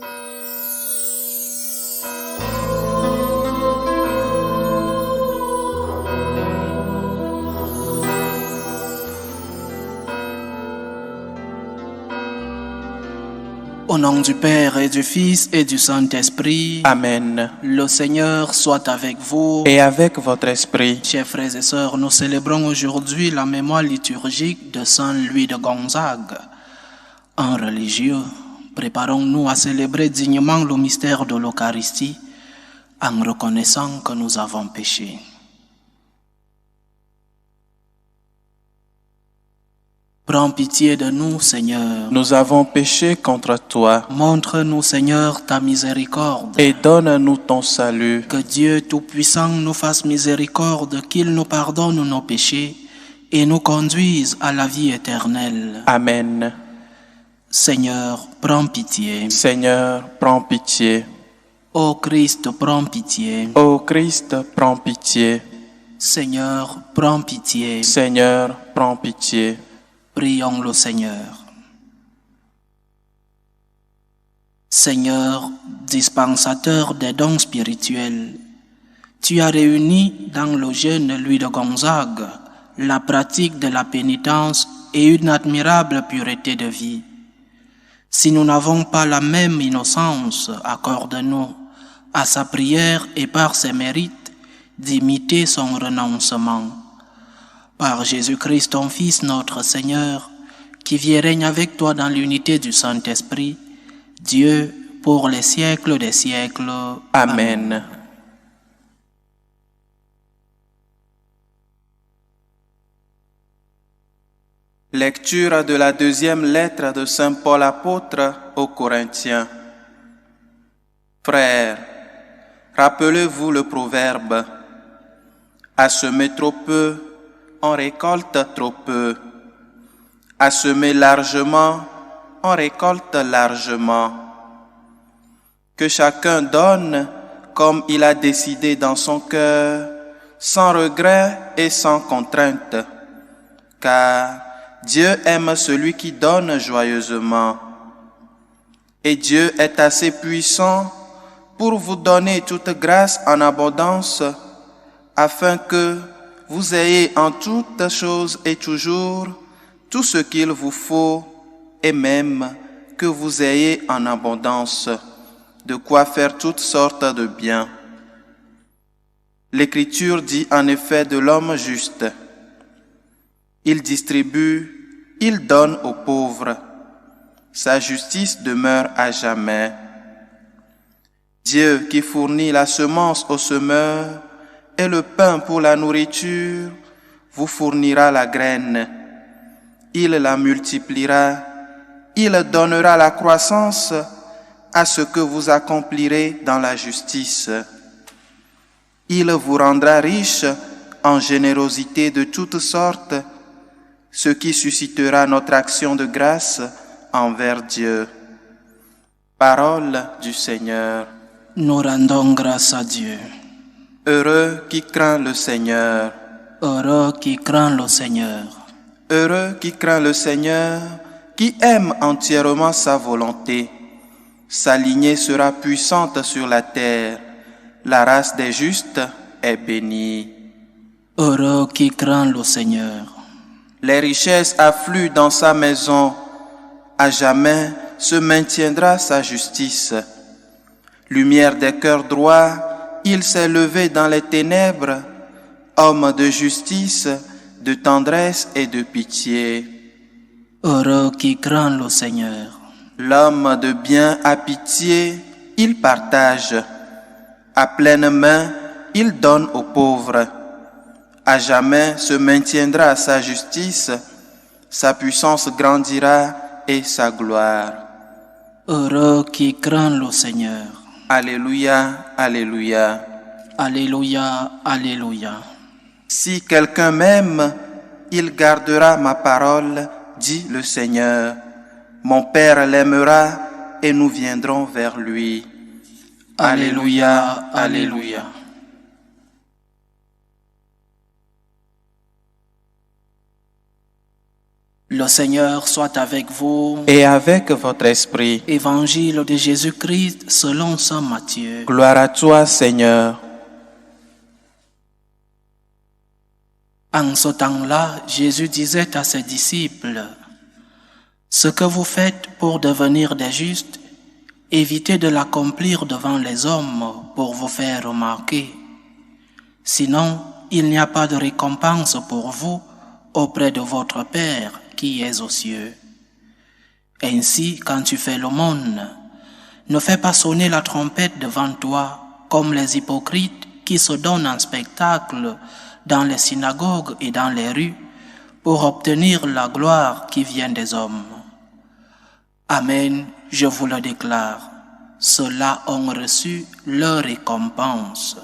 Au nom du Père et du Fils et du Saint-Esprit. Amen. Le Seigneur soit avec vous. Et avec votre esprit. Chers frères et sœurs, nous célébrons aujourd'hui la mémoire liturgique de Saint Louis de Gonzague. Un religieux, préparons-nous à célébrer dignement le mystère de l'Eucharistie en reconnaissant que nous avons péché. Prends pitié de nous, Seigneur. Nous avons péché contre toi. Montre-nous, Seigneur, ta miséricorde. Et donne-nous ton salut. Que Dieu Tout-Puissant nous fasse miséricorde, qu'il nous pardonne nos péchés et nous conduise à la vie éternelle. Amen. Seigneur, prends pitié. Seigneur, prends pitié. Ô Christ, prends pitié. Ô Christ, prends pitié. Seigneur, prends pitié. Seigneur, prends pitié. Prions le Seigneur. Seigneur, dispensateur des dons spirituels, tu as réuni dans le jeune Louis de Gonzague la pratique de la pénitence et une admirable pureté de vie. Si nous n'avons pas la même innocence, accorde-nous, à sa prière et par ses mérites, d'imiter son renoncement. Par Jésus-Christ, ton Fils, notre Seigneur, qui vit et règne avec toi dans l'unité du Saint-Esprit, Dieu, pour les siècles des siècles. Amen. Lecture de la deuxième lettre de Saint Paul apôtre aux Corinthiens. Frères, rappelez-vous le proverbe « À semer trop peu, on récolte trop peu. À semer largement, on récolte largement. Que chacun donne comme il a décidé dans son cœur, sans regret et sans contrainte, car Dieu aime celui qui donne joyeusement. Et Dieu est assez puissant pour vous donner toute grâce en abondance, afin que vous ayez en toutes choses et toujours tout ce qu'il vous faut, et même que vous ayez en abondance de quoi faire toutes sortes de biens. L'Écriture dit en effet de l'homme juste: il distribue, il donne aux pauvres. Sa justice demeure à jamais. Dieu qui fournit la semence au semeur et le pain pour la nourriture, vous fournira la graine. Il la multipliera, il donnera la croissance à ce que vous accomplirez dans la justice. Il vous rendra riche en générosité de toutes sortes, ce qui suscitera notre action de grâce envers Dieu. Parole du Seigneur. Nous rendons grâce à Dieu. Heureux qui craint le Seigneur. Heureux qui craint le Seigneur. Heureux qui craint le Seigneur, qui aime entièrement sa volonté. Sa lignée sera puissante sur la terre. La race des justes est bénie. Heureux qui craint le Seigneur. Les richesses affluent dans sa maison. À jamais se maintiendra sa justice. Lumière des cœurs droits, il s'est levé dans les ténèbres. Homme de justice, de tendresse et de pitié. Heureux qui craint le Seigneur. L'homme de bien a pitié, il partage. À pleine main, il donne aux pauvres. À jamais se maintiendra sa justice, sa puissance grandira et sa gloire. Heureux qui craint le Seigneur. Alléluia, alléluia. Alléluia, alléluia. Si quelqu'un m'aime, il gardera ma parole, dit le Seigneur. Mon Père l'aimera et nous viendrons vers lui. Alléluia, alléluia. Le Seigneur soit avec vous. Et avec votre esprit. Évangile de Jésus-Christ selon saint Matthieu. Gloire à toi, Seigneur. En ce temps-là, Jésus disait à ses disciples, « Ce que vous faites pour devenir des justes, évitez de l'accomplir devant les hommes pour vous faire remarquer. Sinon, il n'y a pas de récompense pour vous auprès de votre Père qui est aux cieux. Ainsi, quand tu fais l'aumône, ne fais pas sonner la trompette devant toi comme les hypocrites qui se donnent en spectacle dans les synagogues et dans les rues pour obtenir la gloire qui vient des hommes. Amen, je vous le déclare, ceux-là ont reçu leur récompense.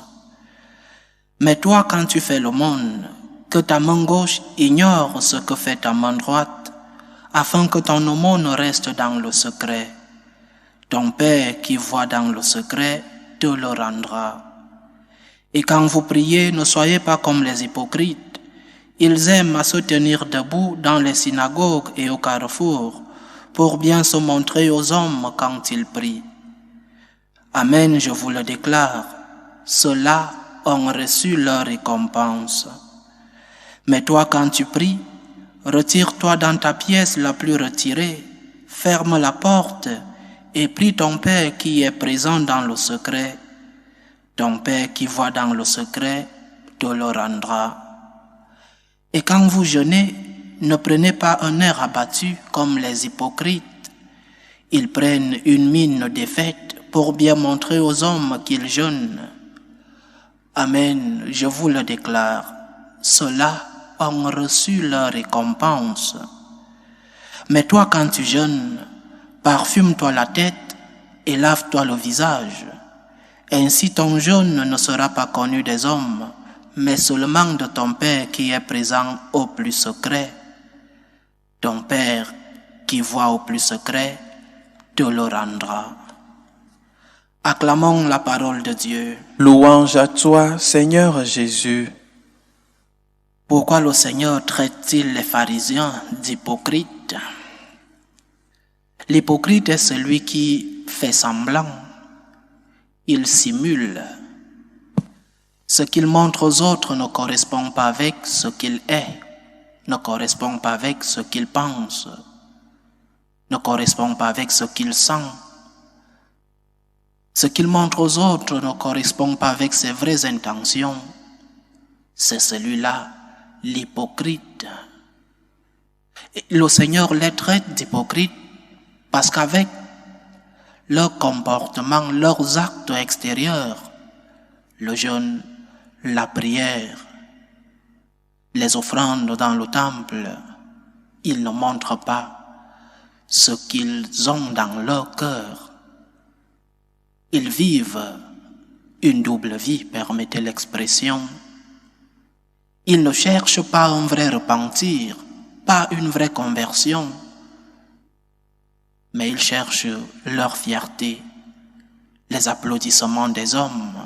Mais toi, quand tu fais l'aumône, que ta main gauche ignore ce que fait ta main droite, afin que ton aumône reste dans le secret. Ton Père qui voit dans le secret te le rendra. Et quand vous priez, ne soyez pas comme les hypocrites. Ils aiment à se tenir debout dans les synagogues et au carrefour, pour bien se montrer aux hommes quand ils prient. Amen, je vous le déclare, ceux-là ont reçu leur récompense. Mais toi, quand tu pries, retire-toi dans ta pièce la plus retirée, ferme la porte et prie ton Père qui est présent dans le secret. Ton Père qui voit dans le secret te le rendra. Et quand vous jeûnez, ne prenez pas un air abattu comme les hypocrites. Ils prennent une mine défaite pour bien montrer aux hommes qu'ils jeûnent. Amen, je vous le déclare, ceux-là ont reçu leur récompense. Mais toi, quand tu jeûnes, parfume-toi la tête et lave-toi le visage. Ainsi ton jeûne ne sera pas connu des hommes, mais seulement de ton Père qui est présent au plus secret. Ton Père qui voit au plus secret te le rendra. Acclamons la parole de Dieu. Louange à toi, Seigneur Jésus. Pourquoi le Seigneur traite-t-il les pharisiens d'hypocrites? L'hypocrite est celui qui fait semblant. Il simule. Ce qu'il montre aux autres ne correspond pas avec ce qu'il est, ne correspond pas avec ce qu'il pense, ne correspond pas avec ce qu'il sent. Ce qu'il montre aux autres ne correspond pas avec ses vraies intentions. C'est celui-là, l'hypocrite. Et le Seigneur les traite d'hypocrites parce qu'avec leur comportement, leurs actes extérieurs, le jeûne, la prière, les offrandes dans le temple, ils ne montrent pas ce qu'ils ont dans leur cœur. Ils vivent une double vie, permettez l'expression. Ils ne cherchent pas un vrai repentir, pas une vraie conversion, mais ils cherchent leur fierté, les applaudissements des hommes.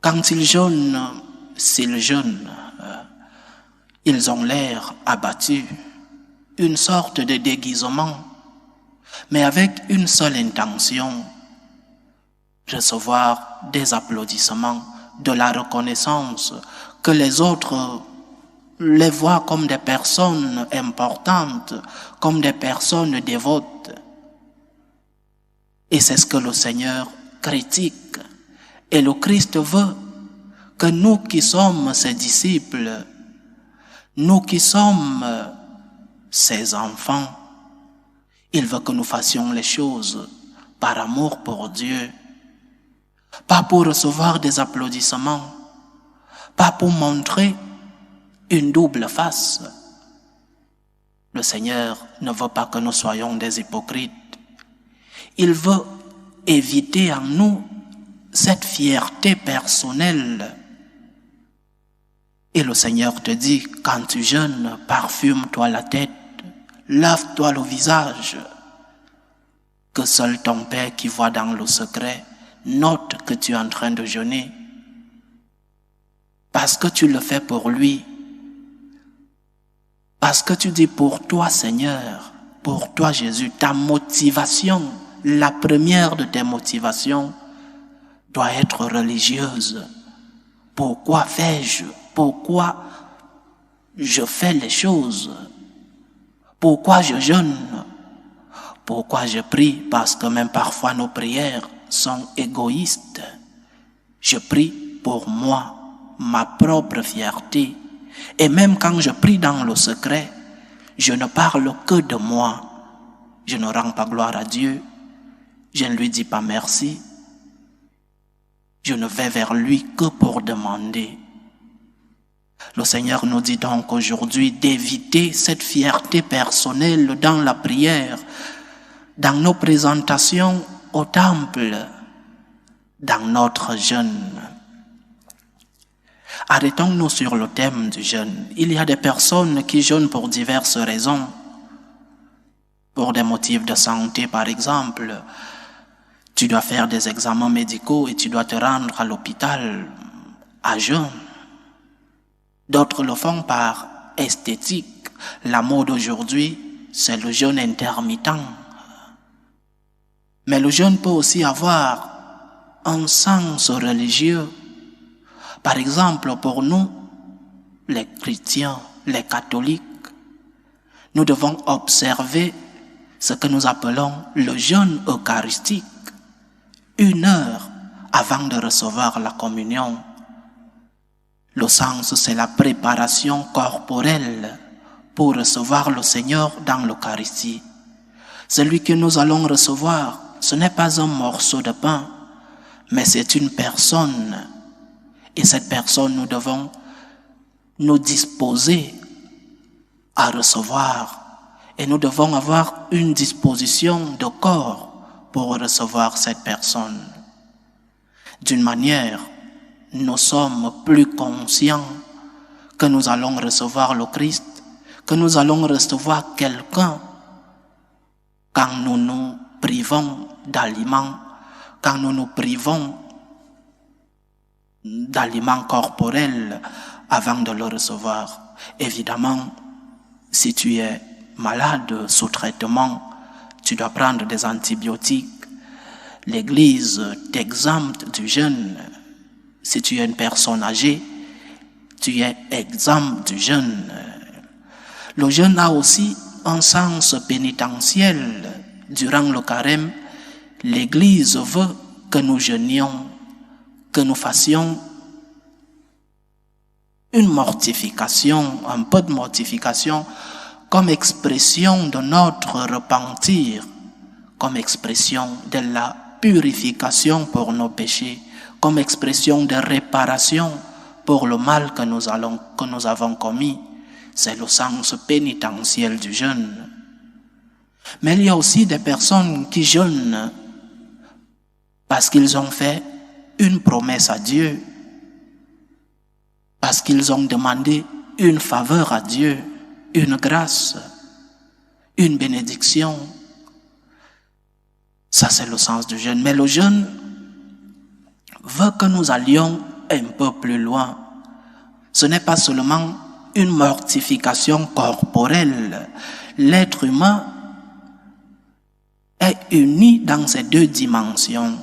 Quand ils jeûnent, s'ils jeûnent, ils ont l'air abattus, une sorte de déguisement, mais avec une seule intention, recevoir des applaudissements, de la reconnaissance, que les autres les voient comme des personnes importantes, comme des personnes dévotes. Et c'est ce que le Seigneur critique. Et le Christ veut que nous qui sommes ses disciples, nous qui sommes ses enfants, il veut que nous fassions les choses par amour pour Dieu, pas pour recevoir des applaudissements, pas pour montrer une double face. Le Seigneur ne veut pas que nous soyons des hypocrites. Il veut éviter en nous cette fierté personnelle. Et le Seigneur te dit, quand tu jeûnes, parfume-toi la tête, lave-toi le visage, que seul ton Père qui voit dans le secret note que tu es en train de jeûner. Parce que tu le fais pour lui. Parce que tu dis pour toi Seigneur, pour toi Jésus, ta motivation, la première de tes motivations doit être religieuse. Pourquoi fais-je? Pourquoi je fais les choses? Pourquoi je jeûne? Pourquoi je prie? Parce que même parfois nos prières sont égoïstes. Je prie pour moi, ma propre fierté. Et même quand je prie dans le secret, je ne parle que de moi. Je ne rends pas gloire à Dieu. Je ne lui dis pas merci. Je ne vais vers lui que pour demander. Le Seigneur nous dit donc aujourd'hui d'éviter cette fierté personnelle dans la prière, dans nos présentations au temple, dans notre jeûne. Arrêtons-nous sur le thème du jeûne. Il y a des personnes qui jeûnent pour diverses raisons. Pour des motifs de santé, par exemple. Tu dois faire des examens médicaux et tu dois te rendre à l'hôpital à jeûne. D'autres le font par esthétique. La mode aujourd'hui, c'est le jeûne intermittent. Mais le jeûne peut aussi avoir un sens religieux. Par exemple, pour nous, les chrétiens, les catholiques, nous devons observer ce que nous appelons le jeûne eucharistique, 1 heure avant de recevoir la communion. Le sens, c'est la préparation corporelle pour recevoir le Seigneur dans l'Eucharistie. Celui que nous allons recevoir, ce n'est pas un morceau de pain, mais c'est une personne. Et cette personne, nous devons nous disposer à recevoir. Et nous devons avoir une disposition de corps pour recevoir cette personne. D'une manière, nous sommes plus conscients que nous allons recevoir le Christ, que nous allons recevoir quelqu'un quand nous nous privons d'aliments, quand nous nous privons d'aliments corporels avant de le recevoir. Évidemment, si tu es malade sous traitement, tu dois prendre des antibiotiques. L'Église t'exempte du jeûne. Si tu es une personne âgée, tu es exempt du jeûne. Le jeûne a aussi un sens pénitentiel. Durant le carême, l'Église veut que nous jeûnions, que nous fassions une mortification, un peu de mortification, comme expression de notre repentir, comme expression de la purification pour nos péchés, comme expression de réparation pour le mal que nous avons commis. C'est le sens pénitentiel du jeûne. Mais il y a aussi des personnes qui jeûnent parce qu'ils ont fait une promesse à Dieu, parce qu'ils ont demandé une faveur à Dieu, une grâce, une bénédiction. Ça, c'est le sens du jeûne. Mais le jeûne veut que nous allions un peu plus loin. Ce n'est pas seulement une mortification corporelle. L'être humain est uni dans ces 2 dimensions.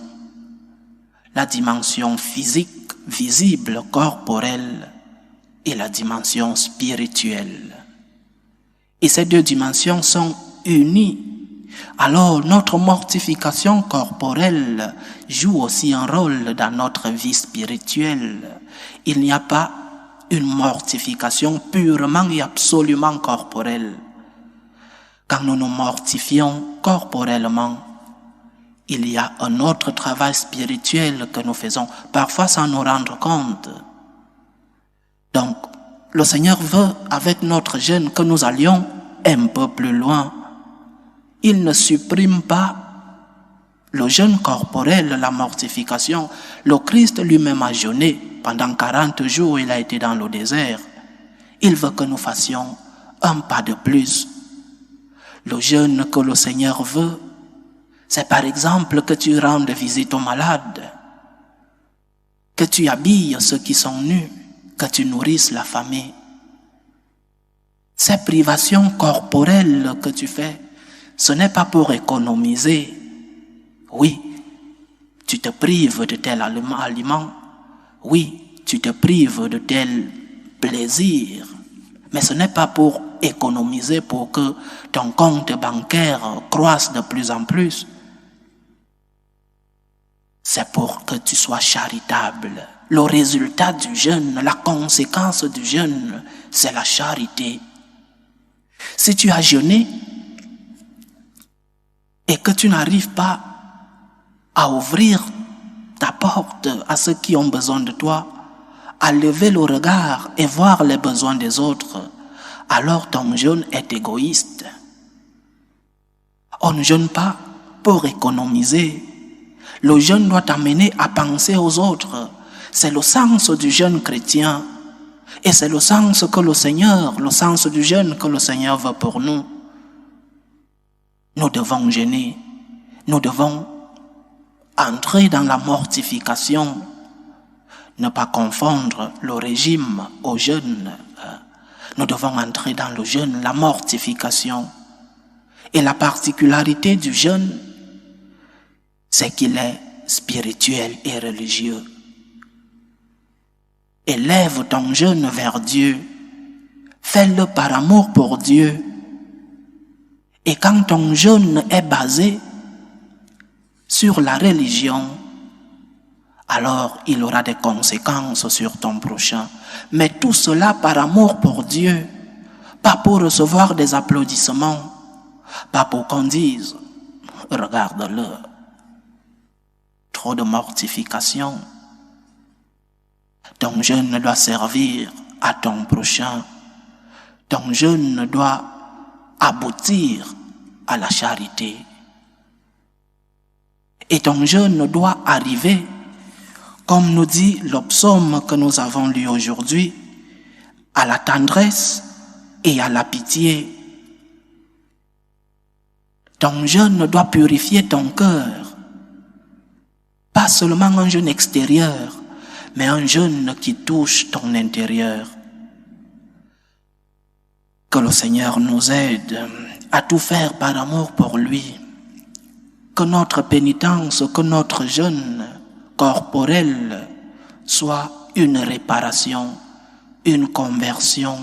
La dimension physique, visible, corporelle, et la dimension spirituelle. Et ces 2 dimensions sont unies. Alors notre mortification corporelle joue aussi un rôle dans notre vie spirituelle. Il n'y a pas une mortification purement et absolument corporelle. Quand nous nous mortifions corporellement, il y a un autre travail spirituel que nous faisons, parfois sans nous rendre compte. Donc, le Seigneur veut, avec notre jeûne, que nous allions un peu plus loin. Il ne supprime pas le jeûne corporel, la mortification. Le Christ lui-même a jeûné. Pendant 40 jours, il a été dans le désert. Il veut que nous fassions un pas de plus. Le jeûne que le Seigneur veut, c'est par exemple que tu rendes visite aux malades, que tu habilles ceux qui sont nus, que tu nourrisses la famille. Ces privations corporelles que tu fais, ce n'est pas pour économiser. Oui, tu te prives de tel aliment. Oui, tu te prives de tel plaisir. Mais ce n'est pas pour économiser, pour que ton compte bancaire croisse de plus en plus. C'est pour que tu sois charitable. Le résultat du jeûne, la conséquence du jeûne, c'est la charité. Si tu as jeûné et que tu n'arrives pas à ouvrir ta porte à ceux qui ont besoin de toi, à lever le regard et voir les besoins des autres, alors ton jeûne est égoïste. On ne jeûne pas pour économiser. Le jeûne doit t'amener à penser aux autres. C'est le sens du jeûne chrétien. Et c'est le sens du jeûne que le Seigneur veut pour nous. Nous devons jeûner. Nous devons entrer dans la mortification. Ne pas confondre le régime au jeûne. Nous devons entrer dans le jeûne, la mortification. Et la particularité du jeûne, c'est qu'il est spirituel et religieux. Élève ton jeûne vers Dieu. Fais-le par amour pour Dieu. Et quand ton jeûne est basé sur la religion, alors il aura des conséquences sur ton prochain. Mais tout cela par amour pour Dieu, pas pour recevoir des applaudissements, pas pour qu'on dise « regarde-le ». Trop de mortification. Ton jeûne doit servir à ton prochain. Ton jeûne doit aboutir à la charité. Et ton jeûne doit arriver, comme nous dit le psaume que nous avons lu aujourd'hui, à la tendresse et à la pitié. Ton jeûne doit purifier ton cœur. Pas seulement un jeûne extérieur, mais un jeûne qui touche ton intérieur. Que le Seigneur nous aide à tout faire par amour pour lui. Que notre pénitence, que notre jeûne corporel soit une réparation, une conversion,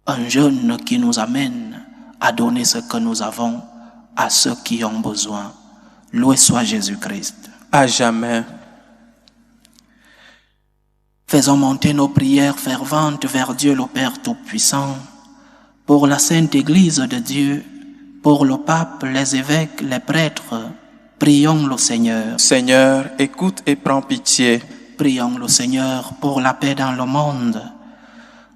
un jeûne qui nous amène à donner ce que nous avons à ceux qui ont besoin. Loué soit Jésus-Christ. À jamais. Faisons monter nos prières ferventes vers Dieu le Père Tout-Puissant, pour la Sainte Église de Dieu, pour le pape, les évêques, les prêtres. Prions le Seigneur. Seigneur, écoute et prends pitié. Prions le Seigneur pour la paix dans le monde,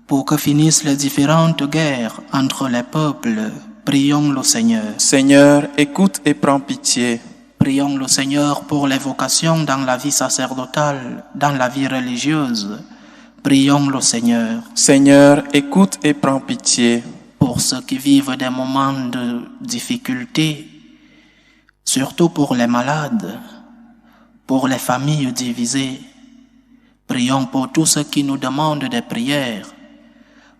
pour que finissent les différentes guerres entre les peuples. Prions le Seigneur. Seigneur, écoute et prends pitié. Prions le Seigneur pour les vocations dans la vie sacerdotale, dans la vie religieuse. Prions le Seigneur. Seigneur, écoute et prends pitié. Pour ceux qui vivent des moments de difficulté, surtout pour les malades, pour les familles divisées. Prions pour tous ceux qui nous demandent des prières,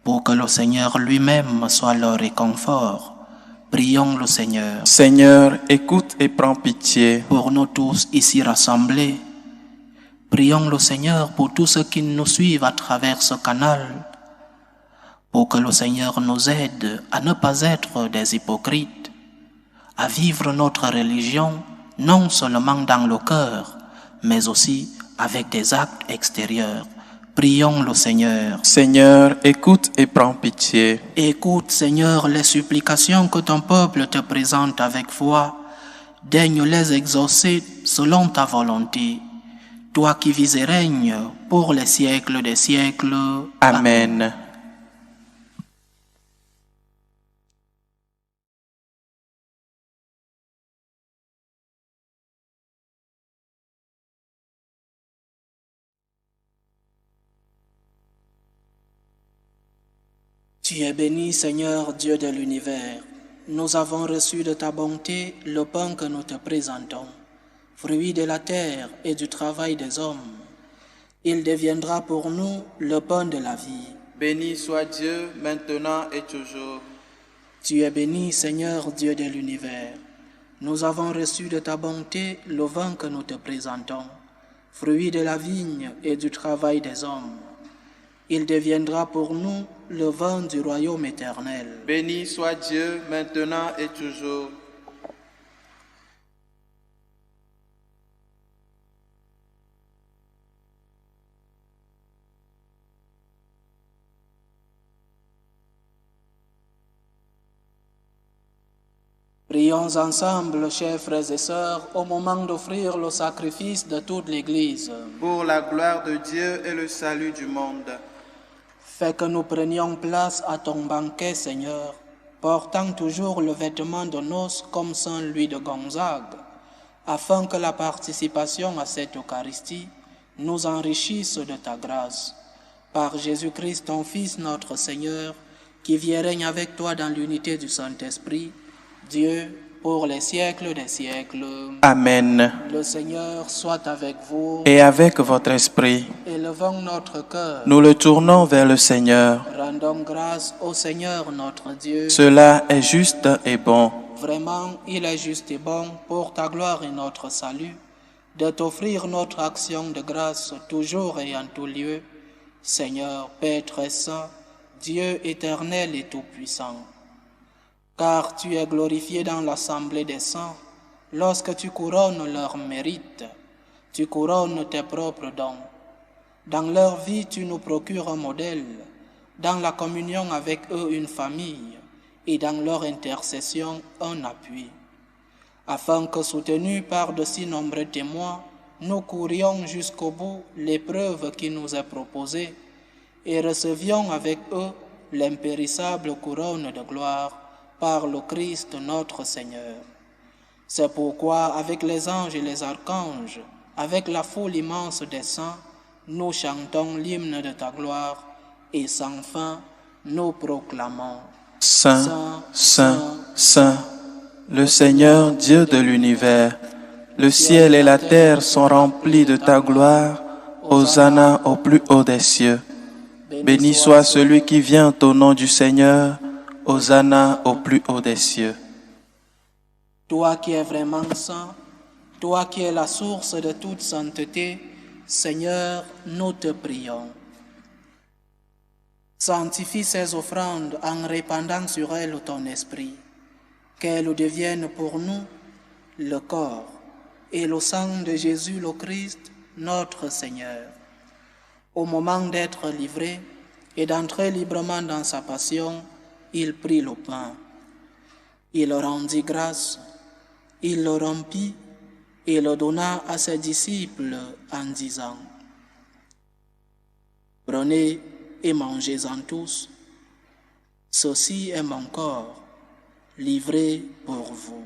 pour que le Seigneur lui-même soit leur réconfort. Prions le Seigneur. Seigneur, écoute et prends pitié. Pour nous tous ici rassemblés, prions le Seigneur pour tous ceux qui nous suivent à travers ce canal, pour que le Seigneur nous aide à ne pas être des hypocrites, à vivre notre religion non seulement dans le cœur, mais aussi avec des actes extérieurs. Prions le Seigneur. Seigneur, écoute et prends pitié. Écoute, Seigneur, les supplications que ton peuple te présente avec foi. Daigne les exaucer selon ta volonté. Toi qui vis et règnes pour les siècles des siècles. Amen. Tu es béni, Seigneur, Dieu de l'univers. Nous avons reçu de ta bonté le pain que nous te présentons, fruit de la terre et du travail des hommes. Il deviendra pour nous le pain de la vie. Béni soit Dieu, maintenant et toujours. Tu es béni, Seigneur Dieu de l'univers. Nous avons reçu de ta bonté le vin que nous te présentons, fruit de la vigne et du travail des hommes. Il deviendra pour nous le vin du royaume éternel. Béni soit Dieu, maintenant et toujours. Prions ensemble, chers frères et sœurs, au moment d'offrir le sacrifice de toute l'Église. Pour la gloire de Dieu et le salut du monde. Fais que nous prenions place à ton banquet, Seigneur, portant toujours le vêtement de noces comme Saint Louis de Gonzague, afin que la participation à cette Eucharistie nous enrichisse de ta grâce. Par Jésus-Christ, ton Fils, notre Seigneur, qui vit et règne avec toi dans l'unité du Saint-Esprit, Dieu, pour les siècles des siècles. Amen. Le Seigneur soit avec vous. Et avec votre esprit, Élevons notre cœur. nous le tournons vers le Seigneur. Rendons grâce au Seigneur notre Dieu. Cela est juste et bon. Vraiment, il est juste et bon pour ta gloire et notre salut de t'offrir notre action de grâce toujours et en tout lieu. Seigneur, Père très saint, Dieu éternel et tout-puissant. Car tu es glorifié dans l'assemblée des saints lorsque tu couronnes leurs mérites, tu couronnes tes propres dons. Dans leur vie, tu nous procures un modèle, dans la communion avec eux une famille, et dans leur intercession un appui, afin que, soutenus par de si nombreux témoins, nous courions jusqu'au bout l'épreuve qui nous est proposée, et recevions avec eux l'impérissable couronne de gloire, par le Christ notre Seigneur. C'est pourquoi, avec les anges et les archanges, avec la foule immense des saints, nous chantons l'hymne de ta gloire et sans fin nous proclamons. Saint, Saint, Saint, le Seigneur Dieu de l'univers, le ciel et la terre sont remplis de ta gloire. Hosanna au plus haut des cieux. Béni soit celui qui vient au nom du Seigneur. Hosanna au plus haut des cieux. Toi qui es vraiment saint, toi qui es la source de toute sainteté, Seigneur, nous te prions. Sanctifie ces offrandes en répandant sur elles ton esprit, qu'elles deviennent pour nous le corps et le sang de Jésus le Christ, notre Seigneur. Au moment d'être livré et d'entrer librement dans sa passion, il prit le pain, il rendit grâce, il le rompit et le donna à ses disciples en disant : « Prenez et mangez-en tous, ceci est mon corps, livré pour vous. »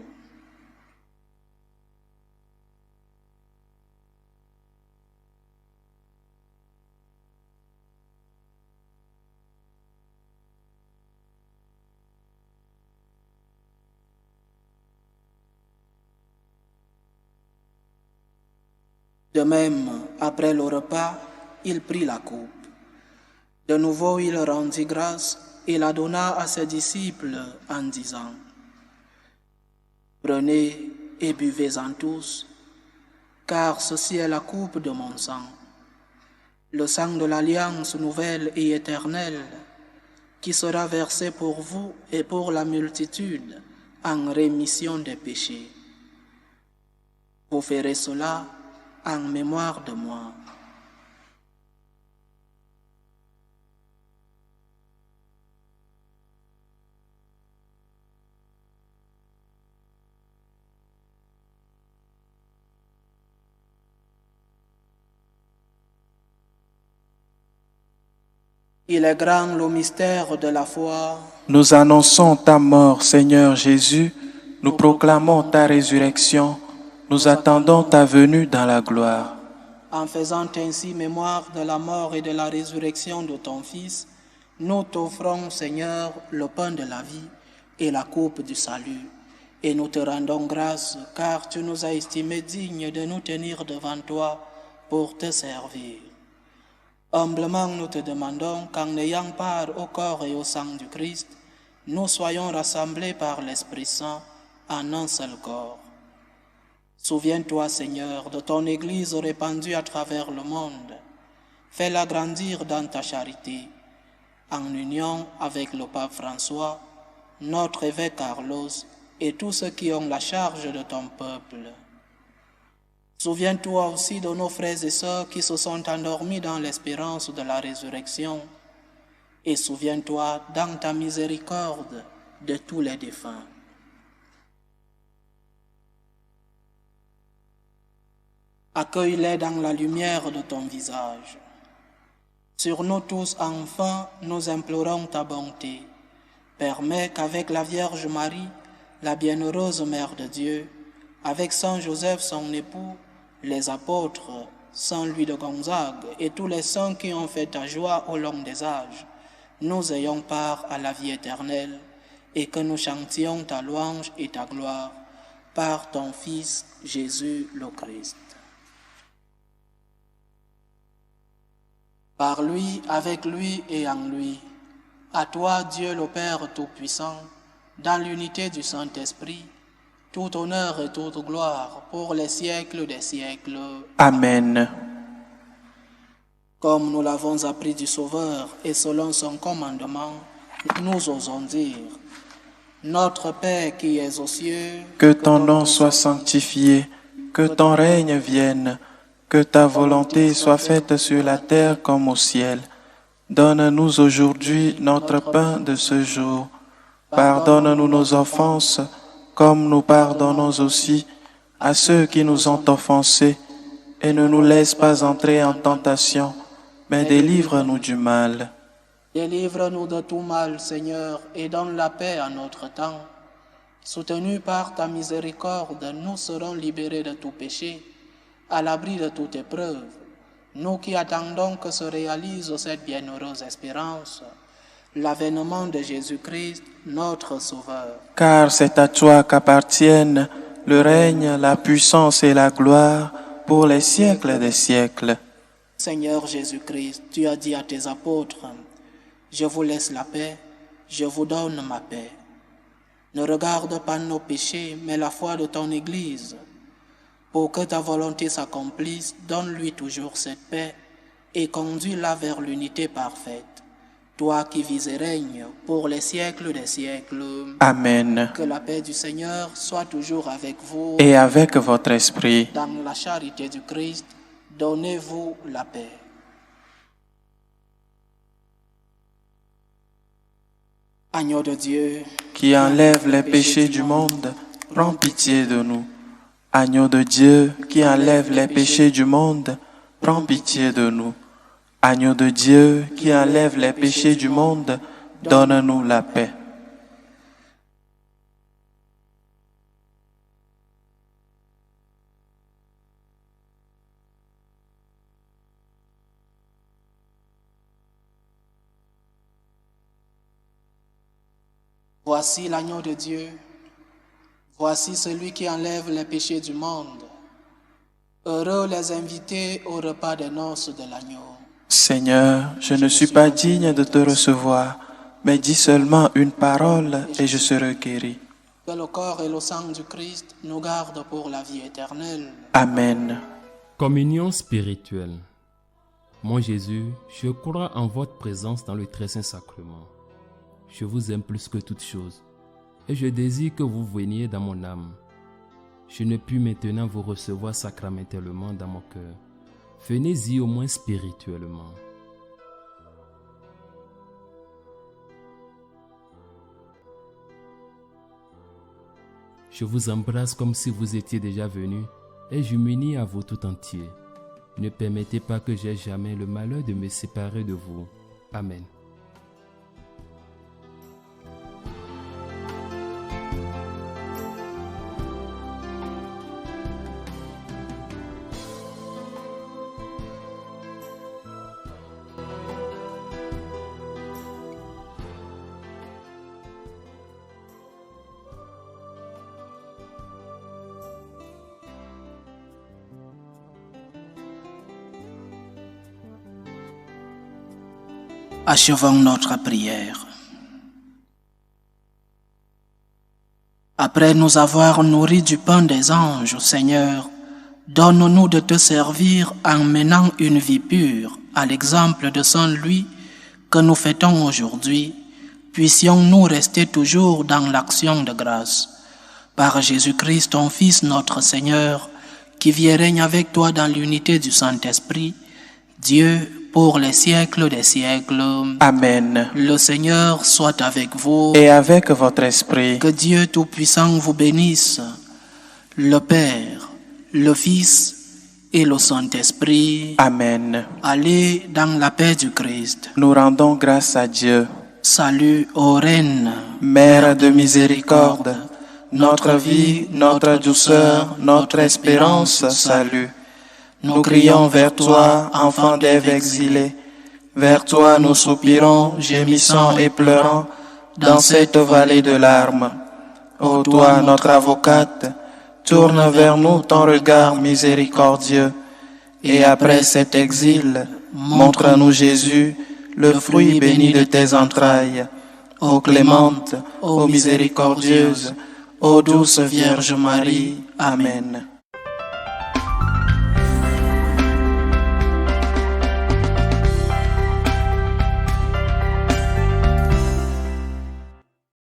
De même, après le repas, il prit la coupe. De nouveau, il rendit grâce et la donna à ses disciples en disant : « Prenez et buvez-en tous, car ceci est la coupe de mon sang, le sang de l'alliance nouvelle et éternelle, qui sera versé pour vous et pour la multitude en rémission des péchés. Vous ferez cela en mémoire de moi. » Il est grand le mystère de la foi. Nous annonçons ta mort, Seigneur Jésus. Nous proclamons ta résurrection. Nous attendons ta venue dans la gloire. En faisant ainsi mémoire de la mort et de la résurrection de ton Fils, nous t'offrons, Seigneur, le pain de la vie et la coupe du salut. Et nous te rendons grâce, car tu nous as estimés dignes de nous tenir devant toi pour te servir. Humblement, nous te demandons qu'en ayant part au corps et au sang du Christ, nous soyons rassemblés par l'Esprit Saint en un seul corps. Souviens-toi, Seigneur, de ton Église répandue à travers le monde. Fais-la grandir dans ta charité, en union avec le pape François, notre évêque Carlos et tous ceux qui ont la charge de ton peuple. Souviens-toi aussi de nos frères et sœurs qui se sont endormis dans l'espérance de la résurrection, et souviens-toi dans ta miséricorde de tous les défunts. Accueille-les dans la lumière de ton visage. Sur nous tous, enfin, nous implorons ta bonté. Permets qu'avec la Vierge Marie, la bienheureuse Mère de Dieu, avec Saint Joseph son époux, les apôtres, Saint Louis de Gonzague et tous les saints qui ont fait ta joie au long des âges, nous ayons part à la vie éternelle et que nous chantions ta louange et ta gloire par ton Fils Jésus le Christ. Par lui, avec lui et en lui, à toi, Dieu le Père Tout-Puissant, dans l'unité du Saint-Esprit, tout honneur et toute gloire pour les siècles des siècles. Amen. Comme nous l'avons appris du Sauveur et selon son commandement, nous osons dire, Notre Père qui es aux cieux, Que ton nom soit sanctifié, que ton règne vienne, que ta volonté soit faite sur la terre comme au ciel. Donne-nous aujourd'hui notre pain de ce jour. Pardonne-nous nos offenses, comme nous pardonnons aussi à ceux qui nous ont offensés, et ne nous laisse pas entrer en tentation, mais délivre-nous du mal. Délivre-nous de tout mal, Seigneur, et donne la paix à notre temps. Soutenus par ta miséricorde, nous serons libérés de tout péché, à l'abri de toute épreuve, nous qui attendons que se réalise cette bienheureuse espérance, l'avènement de Jésus-Christ, notre Sauveur. Car c'est à toi qu'appartiennent le règne, la puissance et la gloire pour les siècles des siècles. Seigneur Jésus-Christ, tu as dit à tes apôtres, « Je vous laisse la paix, je vous donne ma paix. » Ne regarde pas nos péchés, mais la foi de ton Église. Pour que ta volonté s'accomplisse, donne-lui toujours cette paix et conduis-la vers l'unité parfaite. Toi qui vis et règnes pour les siècles des siècles. Amen. Que la paix du Seigneur soit toujours avec vous. Et avec votre esprit. Dans la charité du Christ, donnez-vous la paix. Agneau de Dieu, qui enlève les péchés du monde, prends pitié de nous. Agneau de Dieu, qui enlève les péchés du monde, prends pitié de nous. Agneau de Dieu, qui enlève les péchés du monde, donne-nous la paix. Voici l'agneau de Dieu, voici celui qui enlève les péchés du monde. Heureux les invités au repas des noces de l'agneau. Seigneur, je ne suis pas digne de te recevoir, mais dis seulement une parole et je serai guéri. Que le corps et le sang du Christ nous gardent pour la vie éternelle. Amen. Communion spirituelle. Mon Jésus, je crois en votre présence dans le très saint sacrement. Je vous aime plus que toute chose, et je désire que vous veniez dans mon âme. Je ne puis maintenant vous recevoir sacramentellement dans mon cœur. Venez-y au moins spirituellement. Je vous embrasse comme si vous étiez déjà venu, et je m'unis à vous tout entier. Ne permettez pas que j'aie jamais le malheur de me séparer de vous. Amen. Achevons notre prière. Après nous avoir nourris du pain des anges, Seigneur, donne-nous de te servir en menant une vie pure, à l'exemple de Saint Louis que nous fêtons aujourd'hui. Puissions-nous rester toujours dans l'action de grâce. Par Jésus-Christ, ton Fils, notre Seigneur, qui vit et règne avec toi dans l'unité du Saint-Esprit, Dieu, pour les siècles des siècles. Amen. Le Seigneur soit avec vous. Et avec votre esprit. Que Dieu Tout-Puissant vous bénisse, le Père, le Fils et le Saint-Esprit. Amen. Allez dans la paix du Christ. Nous rendons grâce à Dieu. Salut ô Reine, Mère de miséricorde, notre vie, notre douceur, notre espérance, salut. Nous crions vers toi, enfant d'Ève exilée. Vers toi nous soupirons, gémissant et pleurant, dans cette vallée de larmes. Ô toi, notre avocate, tourne vers nous ton regard miséricordieux. Et après cet exil, montre-nous Jésus, le fruit béni de tes entrailles. Ô clémente, ô miséricordieuse, ô douce Vierge Marie. Amen.